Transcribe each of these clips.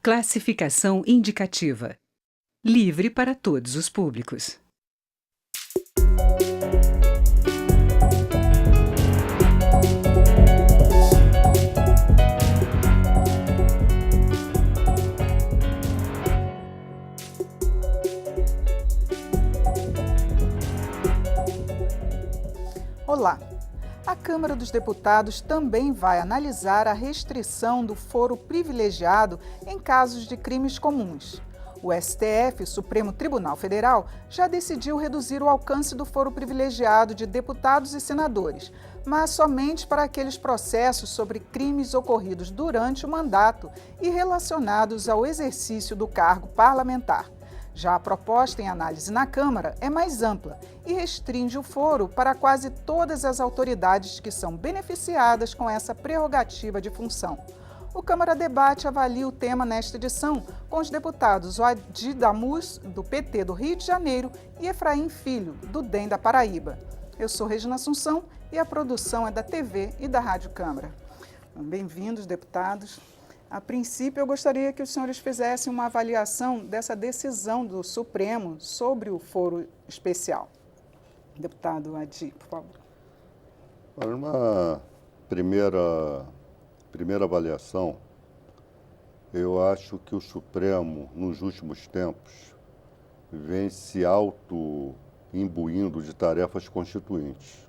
Classificação indicativa. Livre para todos os públicos. Olá! A Câmara dos Deputados também vai analisar a restrição do foro privilegiado em casos de crimes comuns. O STF, Supremo Tribunal Federal, já decidiu reduzir o alcance do foro privilegiado de deputados e senadores, mas somente para aqueles processos sobre crimes ocorridos durante o mandato e relacionados ao exercício do cargo parlamentar. Já a proposta em análise na Câmara é mais ampla e restringe o foro para quase todas as autoridades que são beneficiadas com essa prerrogativa de função. O Câmara Debate avalia o tema nesta edição com os deputados Oadi Damus, do PT do Rio de Janeiro, e Efraim Filho, do DEM da Paraíba. Eu sou Regina Assunção e a produção é da TV e da Rádio Câmara. Bem-vindos, deputados. A princípio, eu gostaria que os senhores fizessem uma avaliação dessa decisão do Supremo sobre o foro especial. Deputado Oadi, por favor. Uma primeira avaliação, eu acho que o Supremo, nos últimos tempos, vem se auto-imbuindo de tarefas constituintes.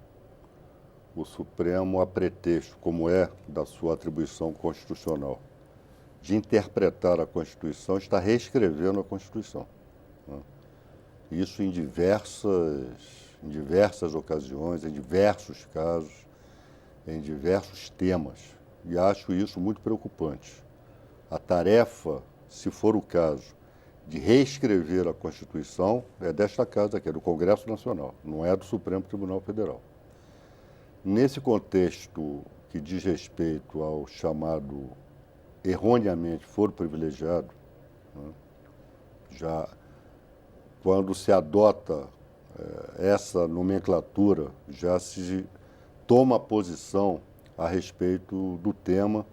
O Supremo, a pretexto, como é da sua atribuição constitucional, de interpretar a Constituição, está reescrevendo a Constituição, né? Isso em diversas ocasiões, em diversos casos, em diversos temas. E acho isso muito preocupante. A tarefa, se for o caso, de reescrever a Constituição é desta casa aqui, é do Congresso Nacional, não é do Supremo Tribunal Federal. Nesse contexto que diz respeito ao chamado erroneamente foro privilegiado, né, já quando se adota essa nomenclatura, já se toma posição a respeito do tema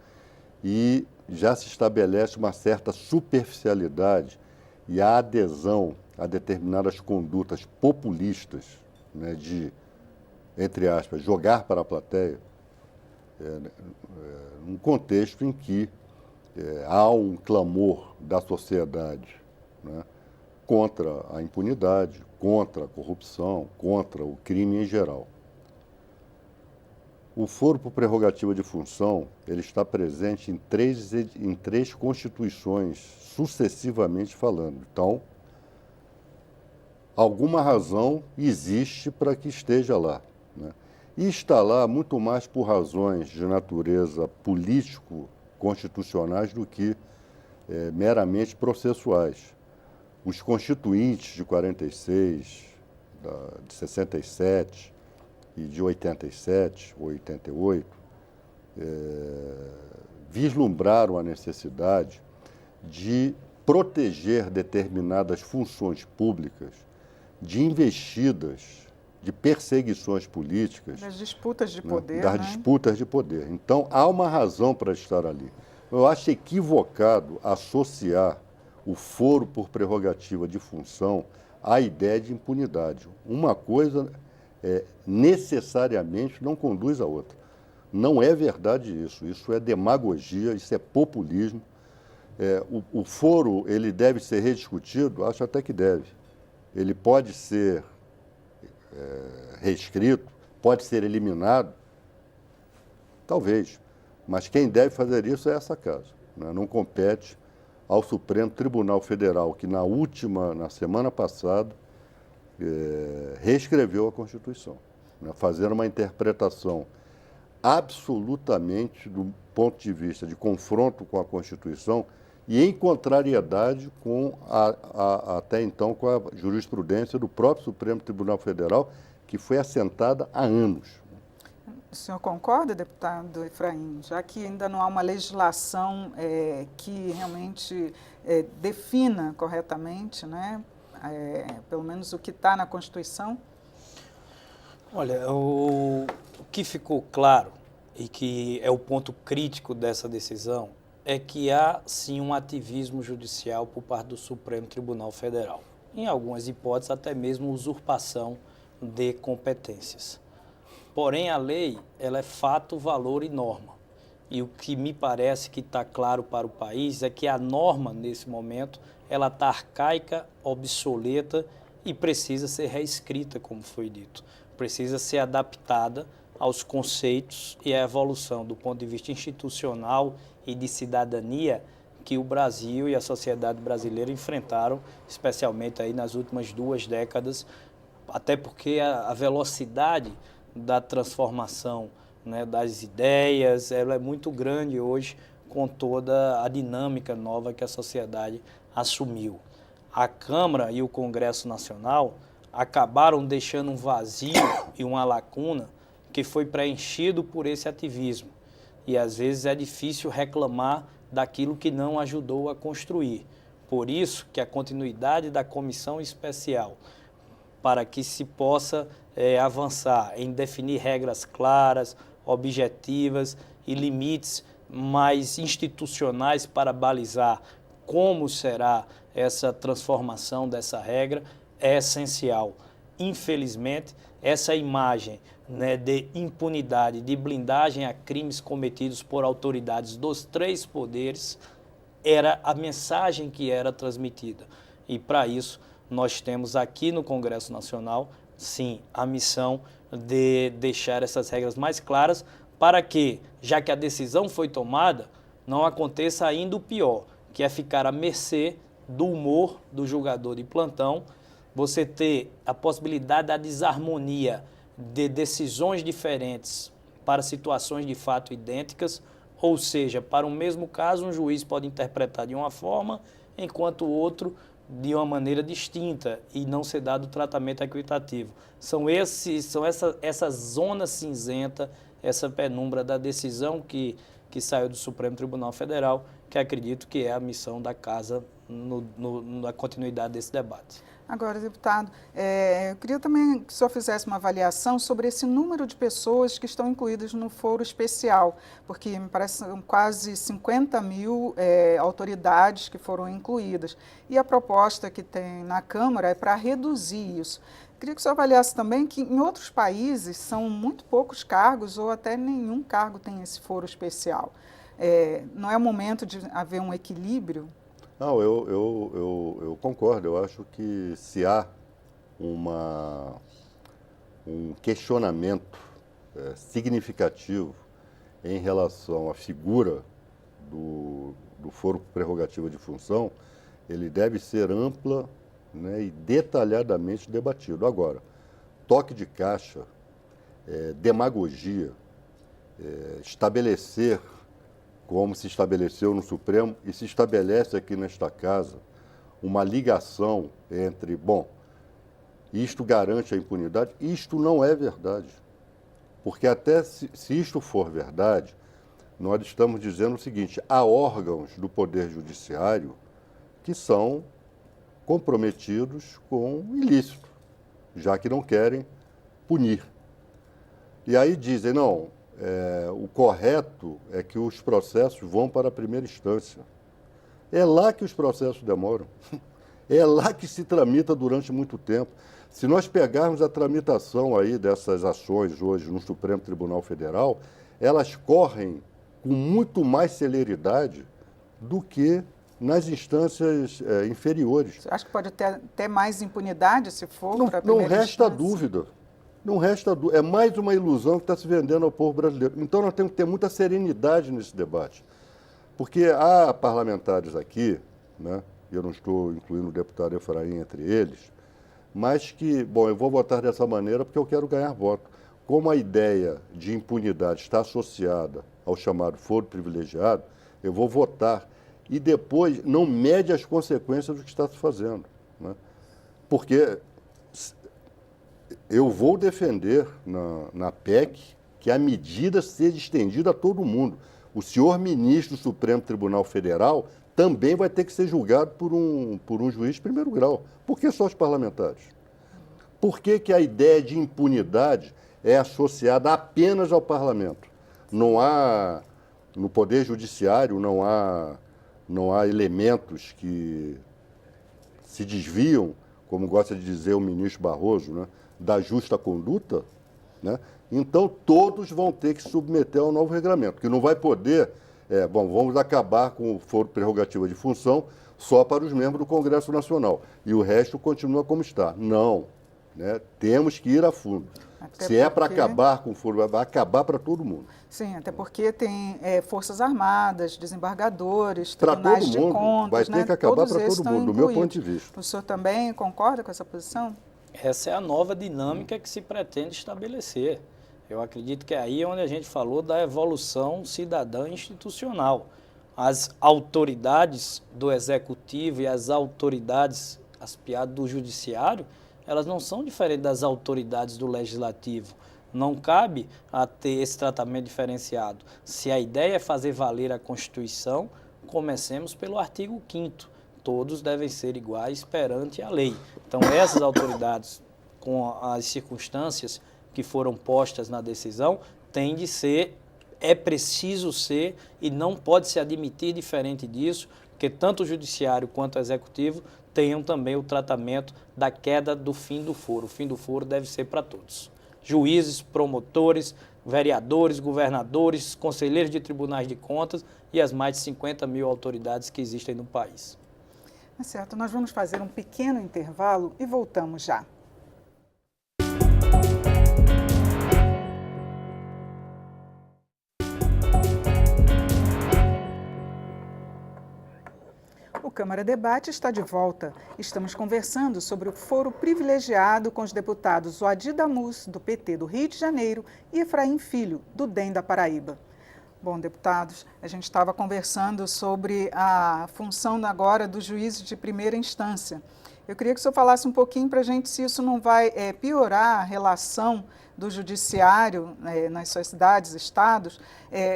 e já se estabelece uma certa superficialidade e a adesão a determinadas condutas populistas, né, de, entre aspas, jogar para a plateia, num contexto em que há um clamor da sociedade, né, contra a impunidade, contra a corrupção, contra o crime em geral. O foro por prerrogativa de função, ele está presente em três constituições, sucessivamente falando. Então, alguma razão existe para que esteja lá, né? E está lá muito mais por razões de natureza político-constitucionais do que meramente processuais. Os constituintes de 46, de 67 e de 87, 88, vislumbraram a necessidade de proteger determinadas funções públicas de investidas, de perseguições políticas. Das disputas de poder, das disputas de poder. Então, há uma razão para estar ali. Eu acho equivocado associar o foro por prerrogativa de função à ideia de impunidade. Uma coisa necessariamente não conduz à outra. Não é verdade isso. Isso é demagogia, isso é populismo. O foro, ele deve ser rediscutido? Acho até que deve. Ele pode ser reescrito, pode ser eliminado? Talvez. Mas quem deve fazer isso é essa casa, né? Não compete ao Supremo Tribunal Federal, que na semana passada, reescreveu a Constituição, né? Fazendo uma interpretação absolutamente do ponto de vista de confronto com a Constituição e em contrariedade com até então com a jurisprudência do próprio Supremo Tribunal Federal, que foi assentada há anos. O senhor concorda, deputado Efraim, já que ainda não há uma legislação que realmente defina corretamente, né, pelo menos o que está na Constituição? Olha, o que ficou claro e que é o ponto crítico dessa decisão é que há, sim, um ativismo judicial por parte do Supremo Tribunal Federal. Em algumas hipóteses, até mesmo usurpação de competências. Porém, a lei, ela é fato, valor e norma. E o que me parece que está claro para o país é que a norma, nesse momento, ela está arcaica, obsoleta e precisa ser reescrita, como foi dito. Precisa ser adaptada aos conceitos e à evolução do ponto de vista institucional e de cidadania que o Brasil e a sociedade brasileira enfrentaram, especialmente aí nas últimas 2 décadas, até porque a velocidade da transformação, né, das ideias, ela é muito grande hoje com toda a dinâmica nova que a sociedade assumiu. A Câmara e o Congresso Nacional acabaram deixando um vazio e uma lacuna que foi preenchido por esse ativismo. E às vezes é difícil reclamar daquilo que não ajudou a construir. Por isso que a continuidade da comissão especial, para que se possa avançar em definir regras claras, objetivas e limites mais institucionais para balizar como será essa transformação dessa regra, é essencial. Infelizmente, essa imagem, né, de impunidade, de blindagem a crimes cometidos por autoridades dos 3 poderes, era a mensagem que era transmitida. E para isso, nós temos aqui no Congresso Nacional, sim, a missão de deixar essas regras mais claras para que, já que a decisão foi tomada, não aconteça ainda o pior, que é ficar à mercê do humor do julgador de plantão, você ter a possibilidade da desarmonia de decisões diferentes para situações de fato idênticas, ou seja, para o mesmo caso, um juiz pode interpretar de uma forma, enquanto o outro de uma maneira distinta e não ser dado tratamento equitativo. São essa zona cinzenta, essa penumbra da decisão que saiu do Supremo Tribunal Federal, que acredito que é a missão da Casa na continuidade desse debate. Agora, deputado, eu queria também que o senhor fizesse uma avaliação sobre esse número de pessoas que estão incluídas no foro especial, porque me parece que são quase 50 mil autoridades que foram incluídas. E a proposta que tem na Câmara é para reduzir isso. Queria que o senhor avaliasse também que em outros países são muito poucos cargos ou até nenhum cargo tem esse foro especial. Não é o momento de haver um equilíbrio? Não, eu concordo. Eu acho que se há um questionamento significativo em relação à figura do foro prerrogativa de função, ele deve ser ampla, né, e detalhadamente debatido. Agora, toque de caixa, demagogia, estabelecer como se estabeleceu no Supremo e se estabelece aqui nesta casa, uma ligação entre, isto garante a impunidade, isto não é verdade. Porque até se isto for verdade, nós estamos dizendo o seguinte, há órgãos do Poder Judiciário que são comprometidos com ilícito, já que não querem punir. E aí dizem, não, o correto é que os processos vão para a primeira instância. É lá que os processos demoram. É lá que se tramita durante muito tempo. Se nós pegarmos a tramitação aí dessas ações hoje no Supremo Tribunal Federal, elas correm com muito mais celeridade do que nas instâncias inferiores. Você acha que pode ter até mais impunidade se for para a primeira instância? Não resta dúvida. Não resta dúvida. É mais uma ilusão que está se vendendo ao povo brasileiro. Então, nós temos que ter muita serenidade nesse debate. Porque há parlamentares aqui, né, eu não estou incluindo o deputado Efraim entre eles, mas que, eu vou votar dessa maneira porque eu quero ganhar voto. Como a ideia de impunidade está associada ao chamado foro privilegiado, eu vou votar e depois não mede as consequências do que está se fazendo, né? Porque eu vou defender na PEC que a medida seja estendida a todo mundo. O senhor ministro do Supremo Tribunal Federal também vai ter que ser julgado por um juiz de primeiro grau. Por que só os parlamentares? Por que a ideia de impunidade é associada apenas ao parlamento? Não há no Poder Judiciário não há elementos que se desviam, como gosta de dizer o ministro Barroso, né, da justa conduta, né? Então todos vão ter que se submeter ao novo regulamento, que não vai poder, vamos acabar com o foro prerrogativa de função só para os membros do Congresso Nacional e o resto continua como está. Não, né? Temos que ir a fundo. Se é para acabar com o foro, vai acabar para todo mundo. Sim, até porque tem Forças Armadas, desembargadores, Para tribunais todo de mundo, contas, vai ter que acabar para todo mundo, do meu ponto de vista. O senhor também concorda com essa posição? Essa é a nova dinâmica que se pretende estabelecer. Eu acredito que é aí onde a gente falou da evolução cidadã institucional. As autoridades do Executivo e as autoridades aspiadas do Judiciário, elas não são diferentes das autoridades do Legislativo. Não cabe a ter esse tratamento diferenciado. Se a ideia é fazer valer a Constituição, comecemos pelo artigo 5º. Todos devem ser iguais perante a lei. Então, essas autoridades, com as circunstâncias que foram postas na decisão, tem de ser, é preciso ser e não pode se admitir diferente disso, porque tanto o Judiciário quanto o Executivo tenham também o tratamento da queda do fim do foro. O fim do foro deve ser para todos. Juízes, promotores, vereadores, governadores, conselheiros de tribunais de contas e as mais de 50 mil autoridades que existem no país. É certo, nós vamos fazer um pequeno intervalo e voltamos já. O Câmara Debate está de volta. Estamos conversando sobre o foro privilegiado com os deputados Oadi Damus, do PT do Rio de Janeiro, e Efraim Filho, do DEM da Paraíba. Bom, deputados, a gente estava conversando sobre a função agora dos juízes de primeira instância. Eu queria que o senhor falasse um pouquinho para a gente se isso não vai piorar a relação do judiciário nas suas cidades, estados,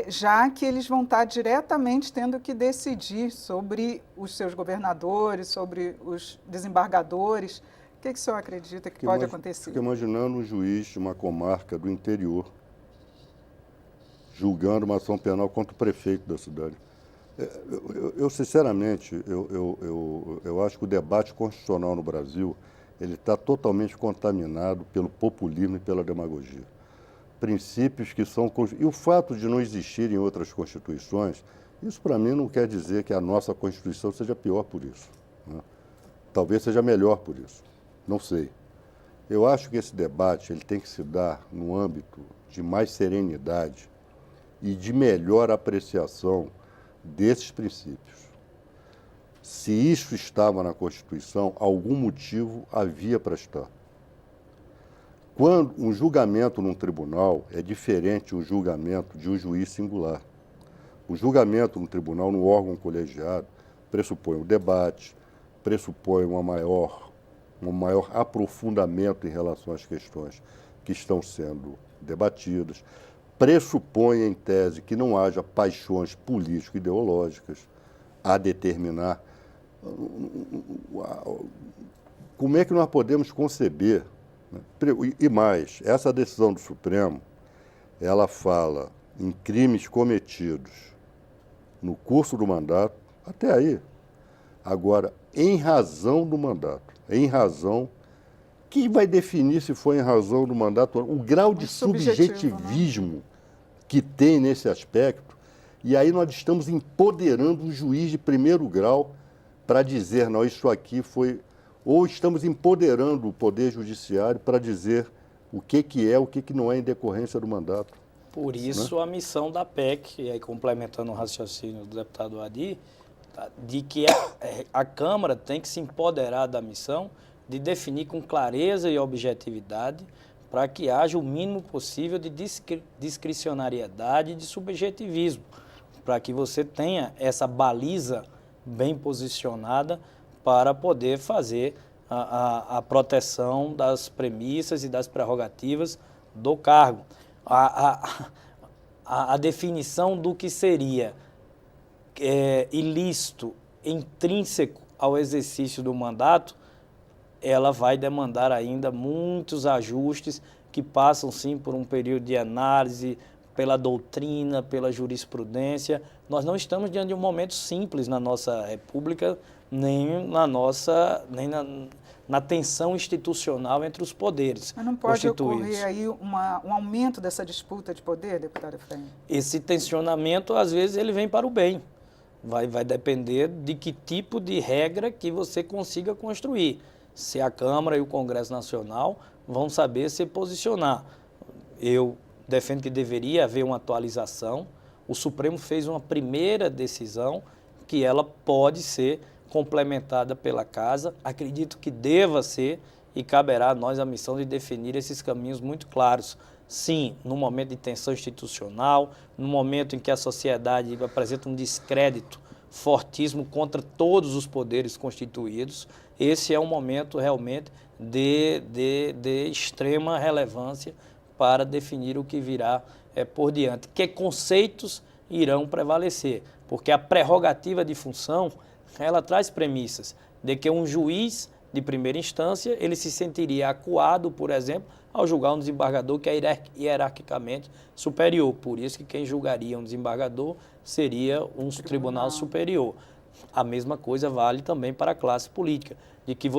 já que eles vão estar diretamente tendo que decidir sobre os seus governadores, sobre os desembargadores. O que o senhor acredita que pode acontecer? Fico imaginando um juiz de uma comarca do interior julgando uma ação penal contra o prefeito da cidade. Eu sinceramente, eu acho que o debate constitucional no Brasil ele está totalmente contaminado pelo populismo e pela demagogia. Princípios que são... E o fato de não existirem outras constituições, isso para mim não quer dizer que a nossa Constituição seja pior por isso, né? Talvez seja melhor por isso, não sei. Eu acho que esse debate ele tem que se dar no âmbito de mais serenidade e de melhor apreciação desses princípios. Se isso estava na Constituição, algum motivo havia para estar. Quando um julgamento num tribunal é diferente do julgamento de um juiz singular. O julgamento no tribunal, no órgão colegiado, pressupõe o debate, pressupõe um maior aprofundamento em relação às questões que estão sendo debatidas, pressupõe, em tese, que não haja paixões político-ideológicas a determinar. Como é que nós podemos conceber, né? E mais, essa decisão do Supremo, ela fala em crimes cometidos no curso do mandato, até aí. Agora, em razão do mandato, em razão... Quem vai definir se foi em razão do mandato? O grau de subjetivismo, né, que tem nesse aspecto, e aí nós estamos empoderando o juiz de primeiro grau para dizer, não, isso aqui foi... Ou estamos empoderando o Poder Judiciário para dizer o que é, o que não é em decorrência do mandato. Por isso, né, a missão da PEC, e aí complementando o raciocínio do deputado Adi, de que a Câmara tem que se empoderar da missão de definir com clareza e objetividade para que haja o mínimo possível de discricionariedade e de subjetivismo, para que você tenha essa baliza bem posicionada para poder fazer a proteção das premissas e das prerrogativas do cargo. A definição do que seria ilícito, intrínseco ao exercício do mandato, ela vai demandar ainda muitos ajustes que passam, sim, por um período de análise, pela doutrina, pela jurisprudência. Nós não estamos diante de um momento simples na nossa República, nem na tensão institucional entre os poderes Mas não pode constituídos. ocorrer aí um aumento dessa disputa de poder, deputado Efraim? Esse tensionamento, às vezes, ele vem para o bem. Vai depender de que tipo de regra que você consiga construir. Se a Câmara e o Congresso Nacional vão saber se posicionar. Eu defendo que deveria haver uma atualização. O Supremo fez uma primeira decisão que ela pode ser complementada pela Casa. Acredito que deva ser e caberá a nós a missão de definir esses caminhos muito claros. Sim, no momento de tensão institucional, no momento em que a sociedade apresenta um descrédito fortíssimo contra todos os poderes constituídos, esse é um momento realmente de extrema relevância para definir o que virá por diante. Que conceitos irão prevalecer? Porque a prerrogativa de função, ela traz premissas de que um juiz de primeira instância, ele se sentiria acuado, por exemplo, ao julgar um desembargador que é hierarquicamente superior. Por isso que quem julgaria um desembargador seria um tribunal superior. A mesma coisa vale também para a classe política, de que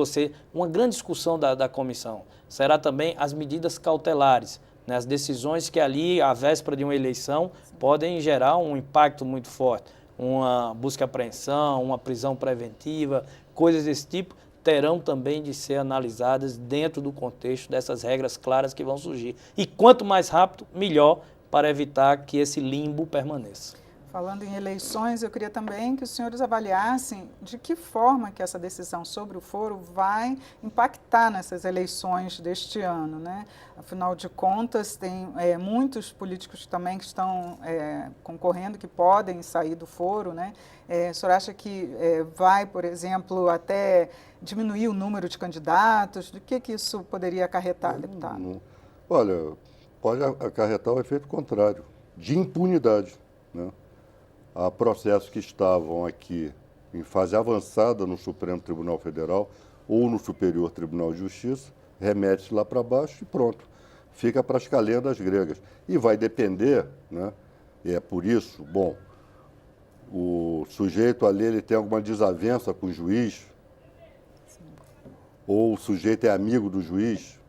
uma grande discussão da comissão será também as medidas cautelares, né, as decisões que ali, à véspera de uma eleição, podem gerar um impacto muito forte. Uma busca e apreensão, uma prisão preventiva, coisas desse tipo, terão também de ser analisadas dentro do contexto dessas regras claras que vão surgir. E quanto mais rápido, melhor, para evitar que esse limbo permaneça. Falando em eleições, eu queria também que os senhores avaliassem de que forma que essa decisão sobre o foro vai impactar nessas eleições deste ano, né? Afinal de contas, tem muitos políticos também que estão concorrendo, que podem sair do foro, né? O senhor acha que vai, por exemplo, até diminuir o número de candidatos? Do que isso poderia acarretar, deputado? Olha, pode acarretar o efeito contrário, de impunidade, né? Há processos que estavam aqui em fase avançada no Supremo Tribunal Federal ou no Superior Tribunal de Justiça, remete-se lá para baixo e pronto. Fica para as calendas gregas. E vai depender, né? E é por isso, bom, o sujeito ali ele tem alguma desavença com o juiz, ou o sujeito é amigo do juiz.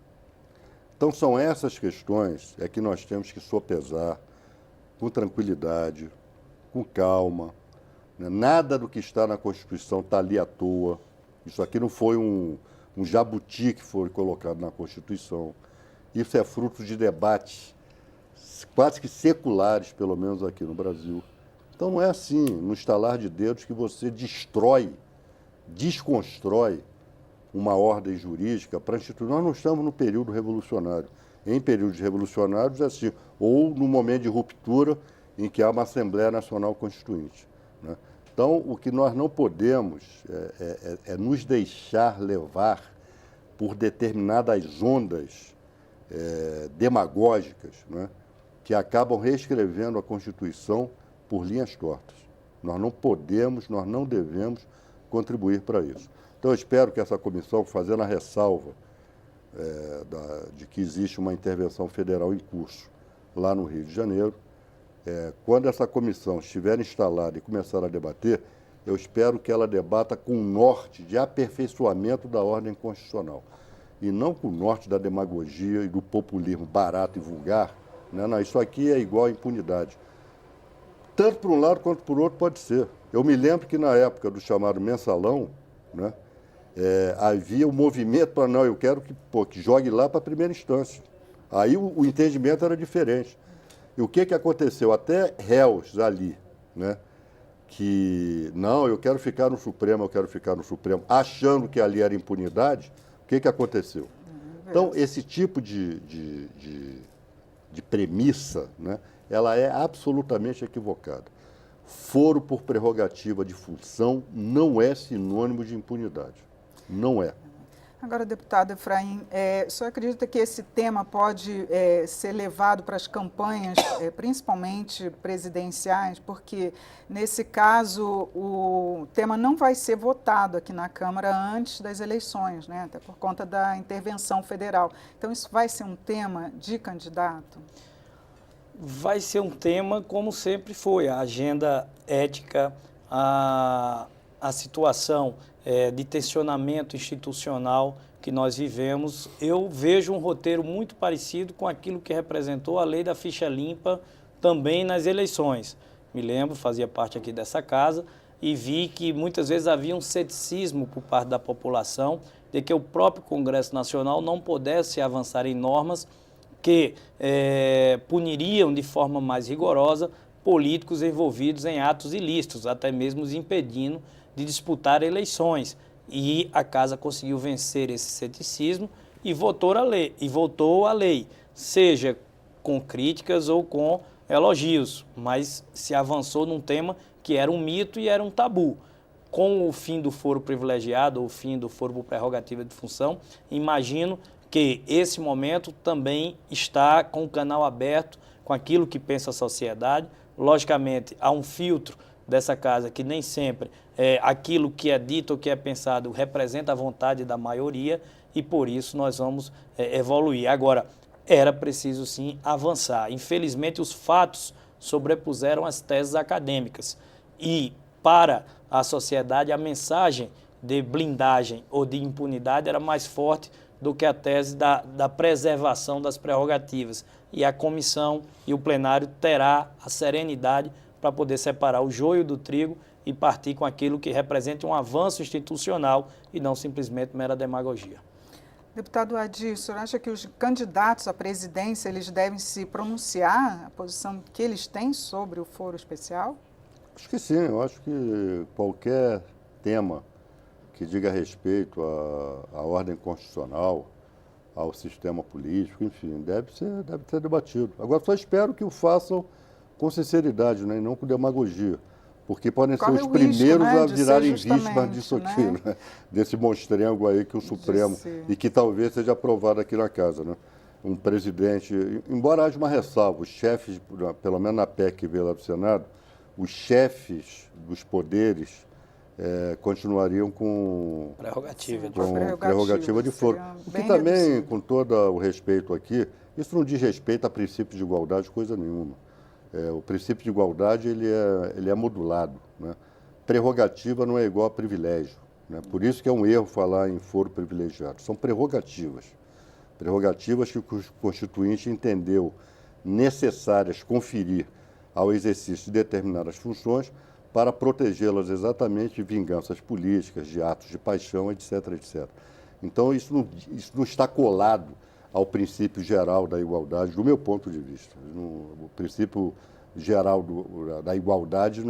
Então são essas questões que nós temos que sopesar com tranquilidade, com calma, né? Nada do que está na Constituição está ali à toa. Isso aqui não foi um jabuti que foi colocado na Constituição. Isso é fruto de debates quase que seculares, pelo menos aqui no Brasil. Então não é assim, no estalar de dedos, que você desconstrói uma ordem jurídica para instituir. Nós não estamos no período revolucionário. Em períodos revolucionários, é assim, ou no momento de ruptura, em que há uma Assembleia Nacional Constituinte, né? Então, o que nós não podemos é nos deixar levar por determinadas ondas demagógicas, né, que acabam reescrevendo a Constituição por linhas tortas. Nós não podemos, nós não devemos contribuir para isso. Então, eu espero que essa comissão, fazendo a ressalva de que existe uma intervenção federal em curso lá no Rio de Janeiro, quando essa comissão estiver instalada e começar a debater, eu espero que ela debata com o norte de aperfeiçoamento da ordem constitucional e não com o norte da demagogia e do populismo barato e vulgar, né? Não, isso aqui é igual à impunidade. Tanto por um lado quanto por outro pode ser. Eu me lembro que na época do chamado mensalão, né, havia um movimento para, não, eu quero que jogue lá para a primeira instância. Aí o entendimento era diferente. E o que aconteceu? Até réus ali, né, que, não, eu quero ficar no Supremo, achando que ali era impunidade, o que aconteceu? Então, esse tipo de premissa, né, ela é absolutamente equivocada. Foro por prerrogativa de função não é sinônimo de impunidade. Não é. Agora, deputado Efraim, o senhor acredita que esse tema pode ser levado para as campanhas, principalmente presidenciais? Porque, nesse caso, o tema não vai ser votado aqui na Câmara antes das eleições, né? Até por conta da intervenção federal. Então, isso vai ser um tema de candidato? Vai ser um tema como sempre foi, a agenda ética, a situação de tensionamento institucional que nós vivemos. Eu vejo um roteiro muito parecido com aquilo que representou a lei da ficha limpa também nas eleições. Me lembro, fazia parte aqui dessa casa e vi que muitas vezes havia um ceticismo por parte da população de que o próprio Congresso Nacional não pudesse avançar em normas que puniriam de forma mais rigorosa políticos envolvidos em atos ilícitos, até mesmo os impedindo de disputar eleições. E a Casa conseguiu vencer esse ceticismo e votou a lei, seja com críticas ou com elogios, mas se avançou num tema que era um mito e era um tabu. Com o fim do foro privilegiado, ou o fim do foro por prerrogativa de função, imagino que esse momento também está com o canal aberto com aquilo que pensa a sociedade. Logicamente, há um filtro dessa casa que nem sempre aquilo que é dito ou que é pensado representa a vontade da maioria e por isso nós vamos evoluir. Agora, era preciso sim avançar. Infelizmente, os fatos sobrepuseram as teses acadêmicas e para a sociedade a mensagem de blindagem ou de impunidade era mais forte do que a tese da preservação das prerrogativas. E a comissão e o plenário terá a serenidade para poder separar o joio do trigo e partir com aquilo que representa um avanço institucional e não simplesmente mera demagogia. Deputado Adir, o senhor acha que os candidatos à presidência eles devem se pronunciar, a posição que eles têm sobre o foro especial? Acho que sim, eu acho que qualquer tema que diga respeito à ordem constitucional, ao sistema político, enfim, deve ser debatido. Agora, só espero que o façam com sinceridade, né, e não com demagogia, porque podem ser os primeiros a virarem vítimas disso aqui, né? Desse monstrengo aí que o Supremo, e que talvez seja aprovado aqui na casa, né? Um presidente, embora haja uma ressalva, os chefes, pelo menos na PEC que veio lá do Senado, os chefes dos poderes continuariam com prerrogativa de foro. O que também, com todo o respeito aqui, isso não diz respeito a princípio de igualdade, coisa nenhuma. O princípio de igualdade ele é modulado, né? Prerrogativa não é igual a privilégio, né? Por isso que é um erro falar em foro privilegiado. São prerrogativas. Prerrogativas que o Constituinte entendeu necessárias conferir ao exercício de determinadas funções para protegê-las exatamente de vinganças políticas, de atos de paixão, etc, etc. Então, isso não está colado ao princípio geral da igualdade, do meu ponto de vista. O princípio geral da igualdade,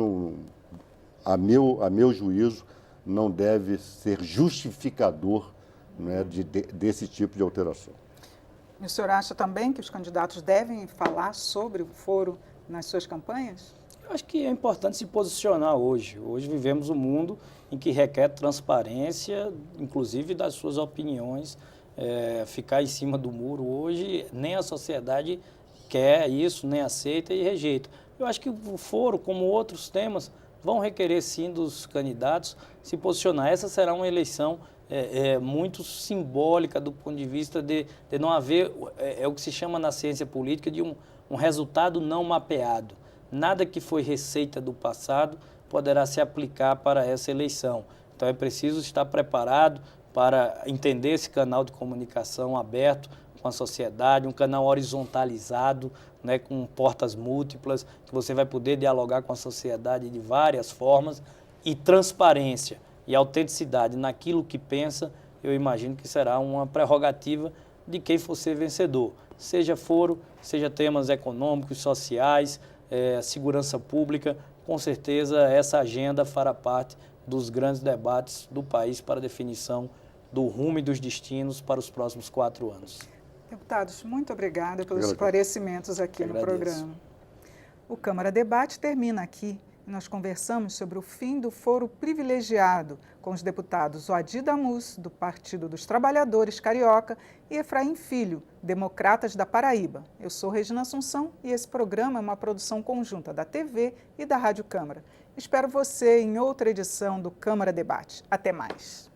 a meu juízo, não deve ser justificador, né, desse tipo de alteração. E o senhor acha também que os candidatos devem falar sobre o foro nas suas campanhas? Eu acho que é importante se posicionar hoje. Hoje vivemos um mundo em que requer transparência, inclusive das suas opiniões. Ficar em cima do muro hoje, nem a sociedade quer isso, nem aceita e rejeita. Eu acho que o foro, como outros temas, vão requerer sim dos candidatos se posicionar. Essa será uma eleição muito simbólica do ponto de vista de não haver, o que se chama na ciência política de um resultado não mapeado. Nada que foi receita do passado poderá se aplicar para essa eleição. Então é preciso estar preparado para entender esse canal de comunicação aberto com a sociedade, um canal horizontalizado, né, com portas múltiplas, que você vai poder dialogar com a sociedade de várias formas, e transparência e autenticidade naquilo que pensa, eu imagino que será uma prerrogativa de quem for ser vencedor. Seja foro, seja temas econômicos, sociais, segurança pública, com certeza essa agenda fará parte dos grandes debates do país para a definição do rumo e dos destinos para os próximos 4 anos. Deputados, muito obrigada pelos esclarecimentos aqui no programa. O Câmara Debate termina aqui. Nós conversamos sobre o fim do foro privilegiado com os deputados Adir Damus, do Partido dos Trabalhadores Carioca, e Efraim Filho, Democratas da Paraíba. Eu sou Regina Assunção e esse programa é uma produção conjunta da TV e da Rádio Câmara. Espero você em outra edição do Câmara Debate. Até mais.